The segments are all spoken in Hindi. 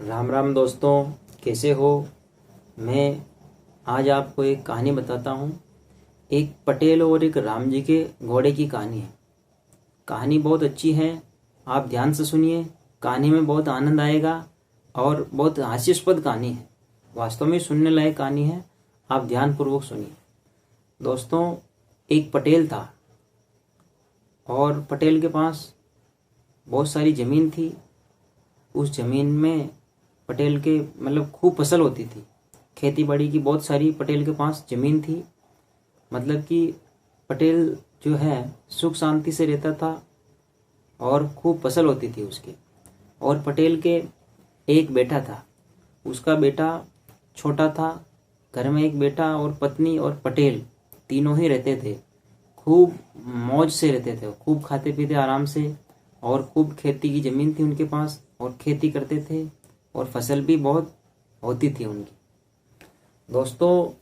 राम राम दोस्तों, कैसे हो। मैं आज आपको एक कहानी बताता हूँ। एक पटेल और एक राम जी के घोड़े की कहानी है। कहानी बहुत अच्छी है, आप ध्यान से सुनिए। कहानी में बहुत आनंद आएगा और बहुत हास्यास्पद कहानी है। वास्तव में सुनने लायक कहानी है, आप ध्यानपूर्वक सुनिए। दोस्तों, एक पटेल था और पटेल के पास बहुत सारी ज़मीन थी। उस ज़मीन में पटेल के खूब फसल होती थी। खेती बाड़ी की बहुत सारी पटेल के पास ज़मीन थी। मतलब कि पटेल जो है सुख शांति से रहता था और खूब फसल होती थी उसकी। और पटेल के एक बेटा था, उसका बेटा छोटा था। घर में एक बेटा और पत्नी और पटेल तीनों ही रहते थे। खूब मौज से रहते थे, खूब खाते पीते आराम से। और खूब खेती की ज़मीन थी उनके पास और खेती करते थे और फसल भी बहुत होती थी उनकी। दोस्तों,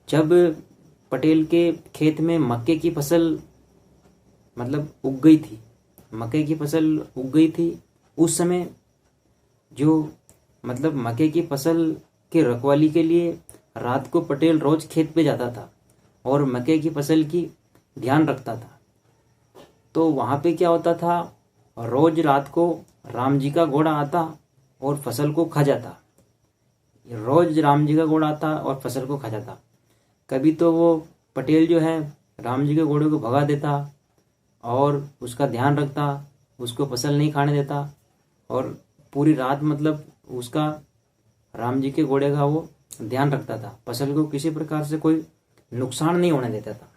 जब पटेल के खेत में मक्के की फसल उग गई थी, मक्के की फसल उग गई थी, उस समय जो मक्के की फसल के रखवाली के लिए रात को पटेल रोज खेत पे जाता था और मक्के की फसल की ध्यान रखता था। तो वहाँ पे क्या होता था, रोज रात को राम जी का घोड़ा आता और फसल को खा जाता। रोज राम जी का घोड़ा आता और फसल को खा जाता। कभी तो वो पटेल जो है राम जी के घोड़े को भगा देता और उसका ध्यान रखता, उसको फसल नहीं खाने देता। और पूरी रात उसका राम जी के घोड़े का वो ध्यान रखता था, फसल को किसी प्रकार से कोई नुकसान नहीं होने देता था।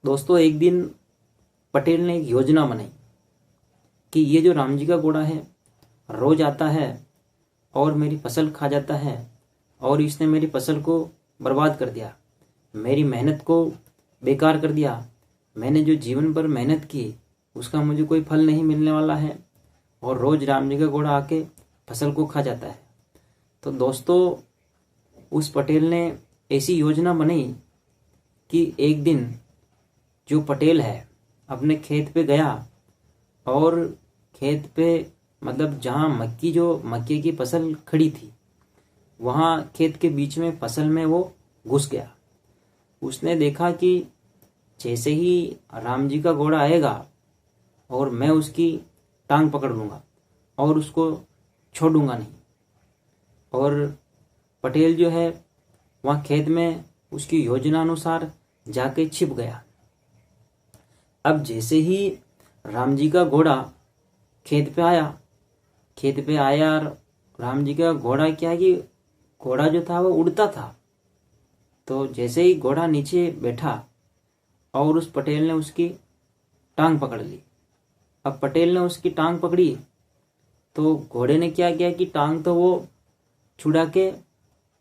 दोस्तों, एक दिन पटेल ने एक योजना बनाई कि ये जो राम जी का घोड़ा है रोज आता है और मेरी फसल खा जाता है और इसने मेरी फसल को बर्बाद कर दिया, मेरी मेहनत को बेकार कर दिया। मैंने जो जीवन भर मेहनत की उसका मुझे कोई फल नहीं मिलने वाला है और रोज राम जी का घोड़ा आके फसल को खा जाता है। तो दोस्तों, उस पटेल ने ऐसी योजना बनाई कि एक दिन जो पटेल है अपने खेत पे गया और खेत पे जहाँ मक्के की फसल खड़ी थी, वहाँ खेत के बीच में फसल में वो घुस गया। उसने देखा कि जैसे ही राम जी का घोड़ा आएगा और मैं उसकी टांग पकड़ लूँगा और उसको छोड़ूंगा नहीं। और पटेल जो है वहाँ खेत में उसकी योजना अनुसार जाके छिप गया। अब जैसे ही राम जी का घोड़ा खेत पे आया और राम जी का घोड़ा क्या है कि घोड़ा जो था वो उड़ता था। तो जैसे ही घोड़ा नीचे बैठा और उस पटेल ने उसकी टांग पकड़ ली। अब पटेल ने उसकी टांग पकड़ी तो घोड़े ने क्या किया कि टांग तो वो छुड़ा के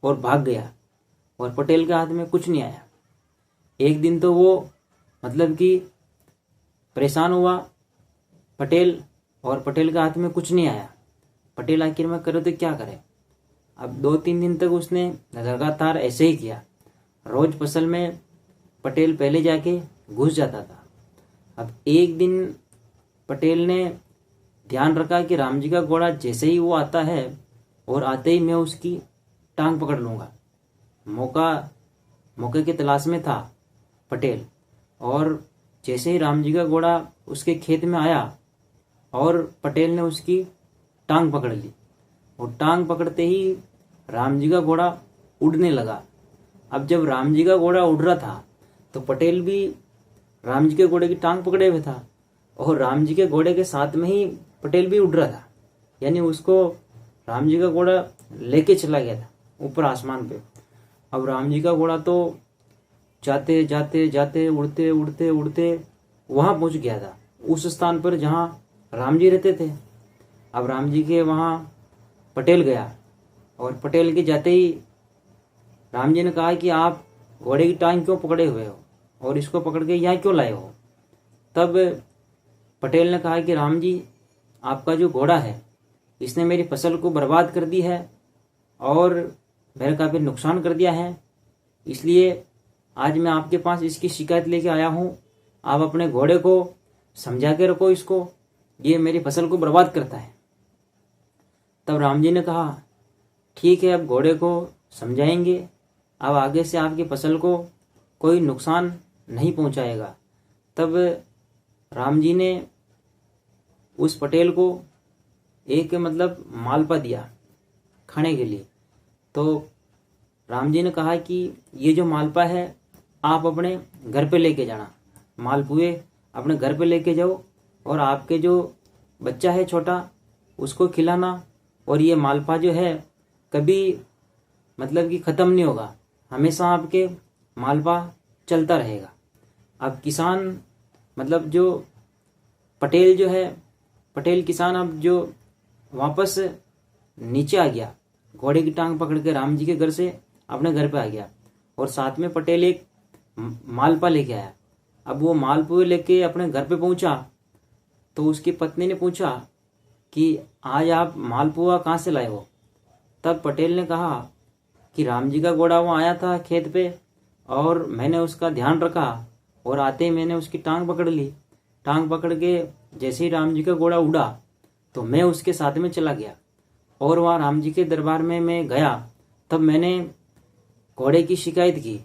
और भाग गया और पटेल के हाथ में कुछ नहीं आया। एक दिन तो वो कि परेशान हुआ पटेल और पटेल के हाथ में कुछ नहीं आया। पटेल आखिर में करे तो क्या करे। अब 2-3 दिन तक उसने लगातार ऐसे ही किया। रोज फसल में पटेल पहले जाके घुस जाता था। अब एक दिन पटेल ने ध्यान रखा कि राम जी का घोड़ा जैसे ही वो आता है और आते ही मैं उसकी टांग पकड़ लूँगा। मौके की तलाश में था पटेल। और जैसे ही राम जी का घोड़ा उसके खेत में आया और पटेल ने उसकी टांग पकड़ ली और टांग पकड़ते ही राम जी का घोड़ा उड़ने लगा। अब जब राम जी का घोड़ा उड़ रहा था तो पटेल भी राम जी के घोड़े की टांग पकड़े हुए था और राम जी के घोड़े के साथ में ही पटेल भी उड़ रहा था। यानी उसको राम जी का घोड़ा लेके चला गया था ऊपर आसमान पे। अब राम जी का घोड़ा तो जाते जाते जाते उड़ते उड़ते उड़ते वहां पहुंच गया था, उस स्थान पर जहां राम जी रहते थे। अब राम जी के वहां पटेल गया और पटेल के जाते ही राम जी ने कहा कि आप घोड़े की टांग क्यों पकड़े हुए हो और इसको पकड़ के यहाँ क्यों लाए हो। तब पटेल ने कहा कि राम जी, आपका जो घोड़ा है इसने मेरी फसल को बर्बाद कर दी है और मेरा काफ़ी नुकसान कर दिया है, इसलिए आज मैं आपके पास इसकी शिकायत लेके आया हूँ। आप अपने घोड़े को समझा के रखो इसको, ये मेरी फसल को बर्बाद करता है। तब राम जी ने कहा ठीक है, अब घोड़े को समझाएंगे, अब आगे से आपकी फसल को कोई नुकसान नहीं पहुंचाएगा। तब राम जी ने उस पटेल को एक मतलब मालपा दिया खाने के लिए। तो राम जी ने कहा कि ये जो मालपा है आप अपने घर पे लेके जाना, मालपुए अपने घर पे लेके जाओ और आपके जो बच्चा है छोटा उसको खिलाना, और ये मालपा जो है कभी मतलब कि ख़त्म नहीं होगा, हमेशा आपके मालपा चलता रहेगा। अब किसान मतलब जो पटेल जो है, पटेल किसान अब जो वापस नीचे आ गया, घोड़े की टांग पकड़ के राम जी के घर से अपने घर पे आ गया, और साथ में पटेल एक मालपा लेके आया। अब वो मालपुए लेके अपने घर पे पहुंचा तो उसकी पत्नी ने पूछा कि आज आप मालपुआ कहाँ से लाए हो? तब पटेल ने कहा कि राम जी का घोड़ा वहाँ आया था खेत पे और मैंने उसका ध्यान रखा और आते ही मैंने उसकी टांग पकड़ ली। टांग पकड़ के जैसे ही राम जी का घोड़ा उड़ा तो मैं उसके साथ में चला गया और वहाँ राम जी के दरबार में मैं गया। तब मैंने घोड़े की शिकायत की।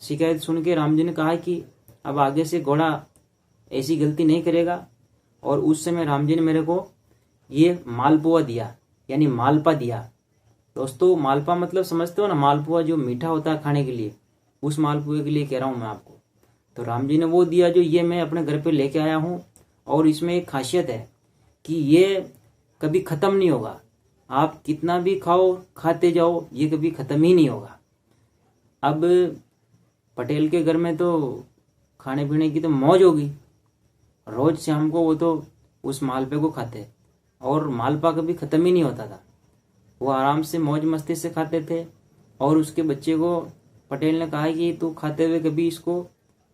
शिकायत सुन के राम जी ने कहा कि अब आगे से घोड़ा ऐसी गलती नहीं करेगा, और उस समय राम जी ने मेरे को ये मालपुआ दिया, यानी मालपा दिया। दोस्तों मालपा मतलब समझते हो ना, मालपुआ जो मीठा होता है खाने के लिए, उस मालपुए के लिए कह रहा हूँ मैं आपको। तो राम जी ने वो दिया जो ये मैं अपने घर पे लेके आया हूँ, और इसमें एक खासियत है कि ये कभी ख़त्म नहीं होगा, आप कितना भी खाओ खाते जाओ ये कभी ख़त्म ही नहीं होगा। अब पटेल के घर में तो खाने पीने की तो मौज होगी, रोज शाम को वो तो उस मालपे को खाते और मालपा कभी ख़त्म ही नहीं होता था। वो आराम से मौज मस्ती से खाते थे, और उसके बच्चे को पटेल ने कहा कि तू खाते हुए कभी इसको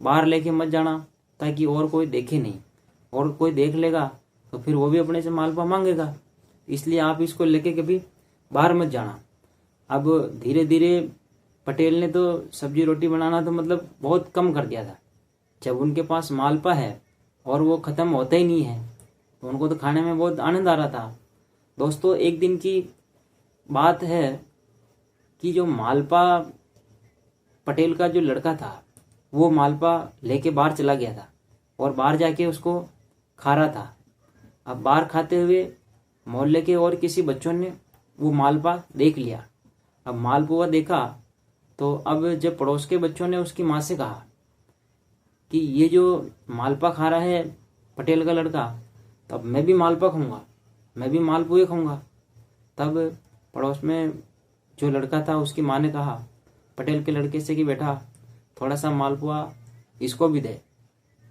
बाहर लेके मत जाना ताकि और कोई देखे नहीं, और कोई देख लेगा तो फिर वो भी अपने से मालपा मांगेगा, इसलिए आप इसको लेके कभी बाहर मत जाना। अब धीरे धीरे पटेल ने तो सब्जी रोटी बनाना तो मतलब बहुत कम कर दिया था। जब उनके पास मालपा है और वो ख़त्म होता ही नहीं है तो उनको तो खाने में बहुत आनंद आ रहा था। दोस्तों एक दिन की बात है कि जो मालपा पटेल का जो लड़का था वो मालपा लेके बाहर चला गया था और बाहर जाके उसको खा रहा था। अब बाहर खाते हुए मोहल्ले के और किसी बच्चों ने वो मालपा देख लिया। अब मालपुआ देखा तो अब जब पड़ोस के बच्चों ने उसकी माँ से कहा कि ये जो मालपा खा रहा है पटेल का लड़का, तब मैं भी मालपा खाऊंगा, मैं भी मालपुए खाऊंगा। तब पड़ोस में जो लड़का था उसकी माँ ने कहा पटेल के लड़के से कि बेटा थोड़ा सा मालपुआ इसको भी दे।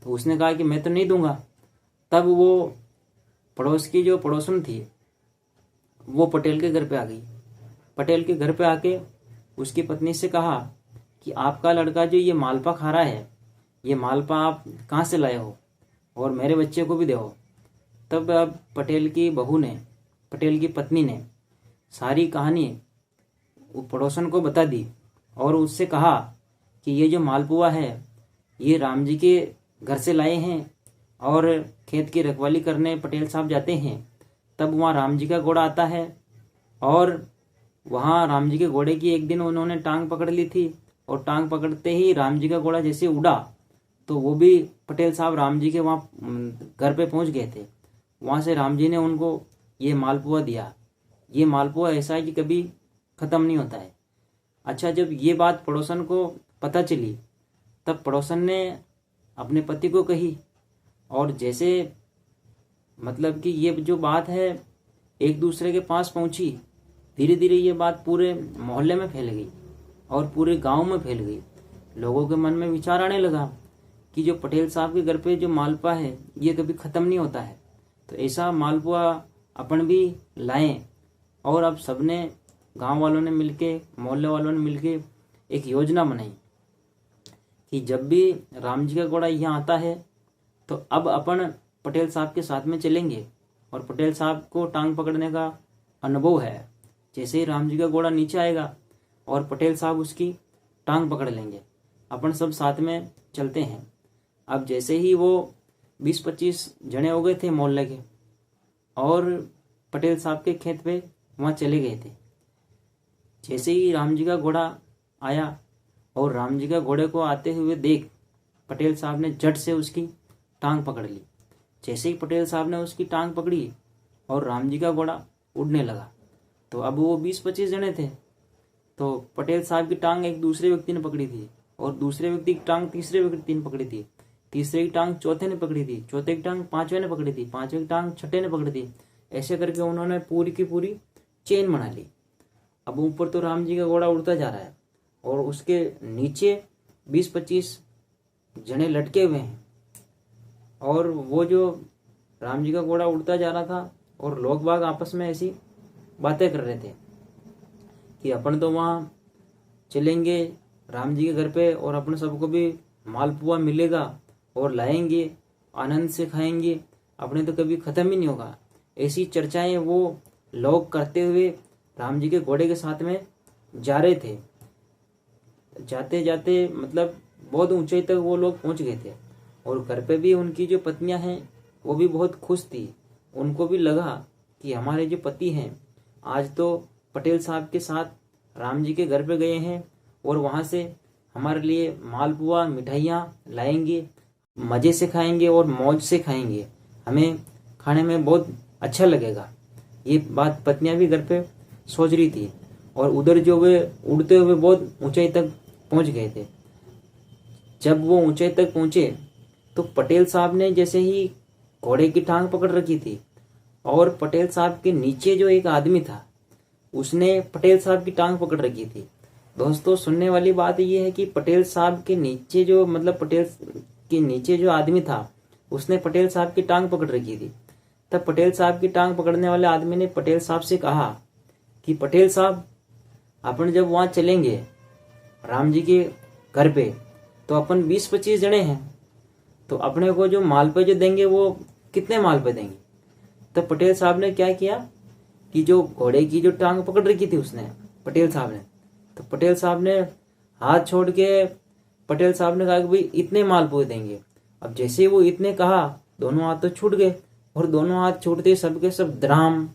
तो उसने कहा कि मैं तो नहीं दूंगा। तब वो पड़ोस की जो पड़ोसन थी वो पटेल के घर पे आ गई। पटेल के घर पे आके उसकी पत्नी से कहा कि आपका लड़का जो ये मालपा खा रहा है, ये मालपा आप कहाँ से लाए हो और मेरे बच्चे को भी दो। तब अब पटेल की बहू ने, पटेल की पत्नी ने सारी कहानी वो पड़ोसन को बता दी और उससे कहा कि ये जो मालपुआ है ये राम जी के घर से लाए हैं, और खेत की रखवाली करने पटेल साहब जाते हैं तब वहाँ राम जी का घोड़ा आता है, और वहाँ राम जी के घोड़े की एक दिन उन्होंने टांग पकड़ ली थी, और टांग पकड़ते ही राम जी का घोड़ा जैसे उड़ा तो वो भी पटेल साहब राम जी के वहाँ घर पे पहुँच गए थे। वहाँ से राम जी ने उनको ये मालपुआ दिया। ये मालपुआ ऐसा है कि कभी ख़त्म नहीं होता है। अच्छा, जब ये बात पड़ोसन को पता चली तब पड़ोसन ने अपने पति को कही, और जैसे मतलब कि ये जो बात है एक दूसरे के पास पहुंची, धीरे धीरे ये बात पूरे मोहल्ले में फैल गई और पूरे गांव में फैल गई। लोगों के मन में विचार आने लगा कि जो पटेल साहब के घर पे जो मालपुआ है ये कभी ख़त्म नहीं होता है, तो ऐसा मालपुआ अपन भी लाएं। और अब सबने, गांव वालों ने मिलके, मोहल्ले वालों ने मिलके एक योजना बनाई कि जब भी राम जी का घोड़ा यहाँ आता है तो अब अपन पटेल साहब के साथ में चलेंगे, और पटेल साहब को टांग पकड़ने का अनुभव है। जैसे ही राम जी का घोड़ा नीचे आएगा और पटेल साहब उसकी टांग पकड़ लेंगे, अपन सब साथ में चलते हैं। अब जैसे ही वो 20-25 जने हो गए थे मोहल्ले के, और पटेल साहब के खेत पे वहाँ चले गए थे। जैसे ही राम जी का घोड़ा आया और राम जी का घोड़े को आते हुए देख पटेल साहब ने झट से उसकी टांग पकड़ ली। जैसे ही पटेल साहब ने उसकी टांग पकड़ी और राम जी का घोड़ा उड़ने लगा, तो अब वो 20-25 जने थे। तो पटेल साहब की टांग एक दूसरे व्यक्ति ने पकड़ी थी और दूसरे व्यक्ति की टांग तीसरे व्यक्ति ने पकड़ी थी, तीसरे की टांग चौथे ने पकड़ी थी, चौथे की टांग पांचवें ने पकड़ी थी, पांचवें की टांग छठे ने पकड़ी थी। ऐसे करके उन्होंने पूरी की पूरी चेन बना ली। अब ऊपर तो राम जी का घोड़ा उड़ता जा रहा है और उसके नीचे 20-25 जने लटके हुए हैं और वो जो राम जी का घोड़ा उड़ता जा रहा था और लोग बाग आपस में ऐसी बातें कर रहे थे कि अपन तो वहाँ चलेंगे राम जी के घर पे और अपन सबको भी मालपुआ मिलेगा और लाएंगे, आनंद से खाएंगे, अपने तो कभी ख़त्म ही नहीं होगा। ऐसी चर्चाएं वो लोग करते हुए राम जी के घोड़े के साथ में जा रहे थे। जाते जाते मतलब बहुत ऊंचाई तक वो लोग पहुंच गए थे और घर पे भी उनकी जो पत्नियां हैं वो भी बहुत खुश थी। उनको भी लगा कि हमारे जो पति हैं आज तो पटेल साहब के साथ राम जी के घर पे गए हैं और वहाँ से हमारे लिए मालपुआ मिठाइयाँ लाएंगे, मज़े से खाएंगे और मौज से खाएंगे, हमें खाने में बहुत अच्छा लगेगा। ये बात पत्नियां भी घर पे सोच रही थी और उधर जो वे उड़ते हुए बहुत ऊंचाई तक पहुंच गए थे। जब वो ऊंचाई तक पहुंचे तो पटेल साहब ने जैसे ही घोड़े की टांग पकड़ रखी थी और पटेल साहब के नीचे जो एक आदमी था उसने पटेल साहब की टांग पकड़ रखी थी। दोस्तों सुनने वाली बात यह है कि पटेल साहब के नीचे जो पटेल के नीचे जो आदमी था उसने पटेल साहब की टांग पकड़ रखी थी। तब पटेल साहब की टांग पकड़ने वाले आदमी ने पटेल साहब से कहा कि पटेल साहब अपन जब वहां चलेंगे राम जी के घर पे तो अपन 20-25 जने हैं, तो अपने को जो मालपुए जो देंगे वो कितने मालपुए देंगे। तब पटेल साहब ने क्या किया कि जो घोड़े की जो टांग पकड़ रखी थी उसने पटेल साहब ने, तो पटेल साहब ने हाथ छोड़ के पटेल साहब ने कहा कि भाई इतने मालपुए देंगे। अब जैसे वो इतने कहा दोनों हाथ तो छूट गए और दोनों हाथ छूटते सबके सब धड़ाम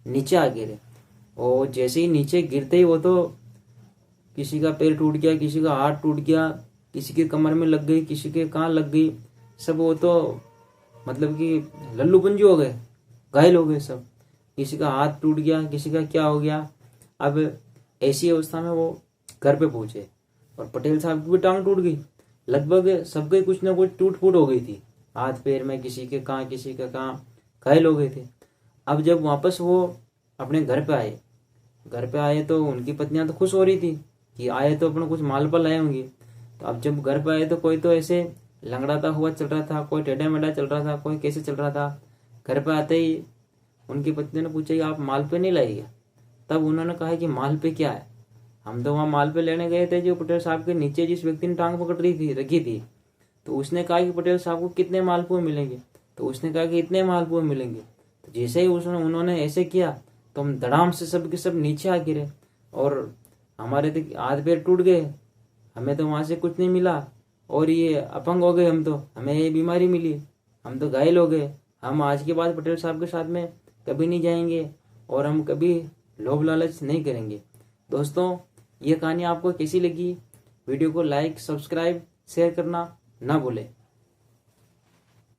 नीचे आ गिरे और जैसे ही नीचे गिरते ही वो तो किसी का पैर टूट गया, किसी का हाथ टूट गया, किसी के कमर में लग गई, किसी के कहाँ लग गई, सब वो तो मतलब कि लल्लू पंजू हो गए, घायल हो गए सब। किसी का हाथ टूट गया, किसी का क्या हो गया। अब ऐसी अवस्था में वो घर पे पहुंचे और पटेल साहब की भी टांग टूट गई। लगभग सबके कुछ ना कुछ टूट फूट हो गई थी हाथ पैर में, किसी के कहाँ किसी का कहाँ, घायल हो गए थे। अब जब वापस वो अपने घर पे आए तो उनकी पत्नियां तो खुश हो रही थी कि आए तो अपने कुछ माल पर लाए होंगे। तो अब जब घर पे आए तो कोई तो ऐसे लंगड़ाता हुआ चल रहा था, कोई टेढ़ा मेढ़ा चल रहा था, कोई कैसे चल रहा था। घर पे आते ही उनकी पत्नी ने पूछा कि आप माल पे नहीं लाए क्या। तब उन्होंने कहा कि माल पे क्या है, हम तो वहाँ माल पे लेने गए थे जो पटेल साहब के नीचे जिस व्यक्ति ने टांग पकड़ रखी थी। तो उसने कहा कि पटेल साहब को कितने मालपुए मिलेंगे, तो उसने कहा कि इतने मालपुए मिलेंगे। तो जैसे ही उन्होंने ऐसे किया तो हम धड़ाम से सब के सब नीचे आ गिरे और हमारे तो हाथ पैर टूट गए, हमें तो वहां से कुछ नहीं मिला और ये अपंग हो गए, हम तो हमें ये बीमारी मिली, हम तो घायल हो गए। हम आज के बाद पटेल साहब के साथ में कभी नहीं जाएंगे और हम कभी लोभ लालच नहीं करेंगे। दोस्तों ये कहानी आपको कैसी लगी, वीडियो को लाइक सब्सक्राइब शेयर करना ना भूलें।